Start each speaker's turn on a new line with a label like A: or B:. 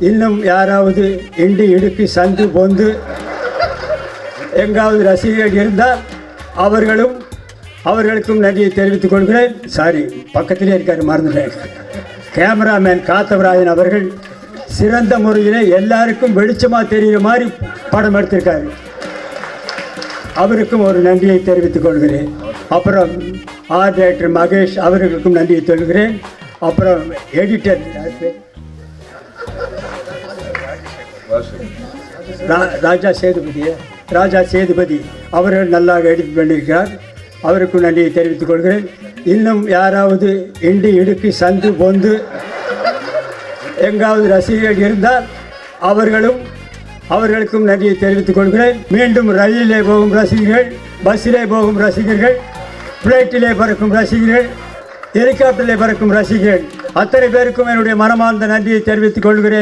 A: இன்னும் யாராவது இண்டி இடுக்கு சந்து பொந்து எங்காவது ரசிகர்கள் இருந்தால் அவர்களுக்கும் நன்றியை தெரிவித்துக் கொள்கிறேன். சாரி, பக்கத்திலே இருக்காரு, மறந்துட்டேன். கேமராமேன் காத்தவராயன் அவர்கள் சிறந்த முறையில் எல்லாருக்கும் வெளிச்சமாக தெரிகிற மாதிரி படம் எடுத்திருக்காரு. அவருக்கும் ஒரு நன்றியை தெரிவித்துக் கொள்கிறேன். அப்புறம் ஆர்ட் டைரக்டர் மகேஷ் அவர்களுக்கும் நன்றியை சொல்கிறேன். அப்புறம் எடிட்டர் ராஜா சேதுபதி அவர்கள் நல்லா எடிட் பண்ணியிருக்கிறார். அவருக்கும் நன்றியை தெரிவித்துக் கொள்கிறேன். இன்னும் யாராவது இண்டி இடுக்கு சந்து பொந்து எங்காவது ரசிகர்கள் இருந்தால் அவர்களுக்கும் நன்றியை தெரிவித்துக் கொள்கிறேன். மீண்டும் ரயிலிலே போகும் ரசிகர்கள், பஸ்ஸிலே போகும் ரசிகர்கள், ஃப்ளைட்டிலே பறக்கும் ரசிகர்கள், ஹெலிகாப்டரிலே பறக்கும் ரசிகர்கள் அத்தனை பேருக்கும் என்னுடைய மனமார்ந்த நன்றியை தெரிவித்துக் கொள்கிறேன்.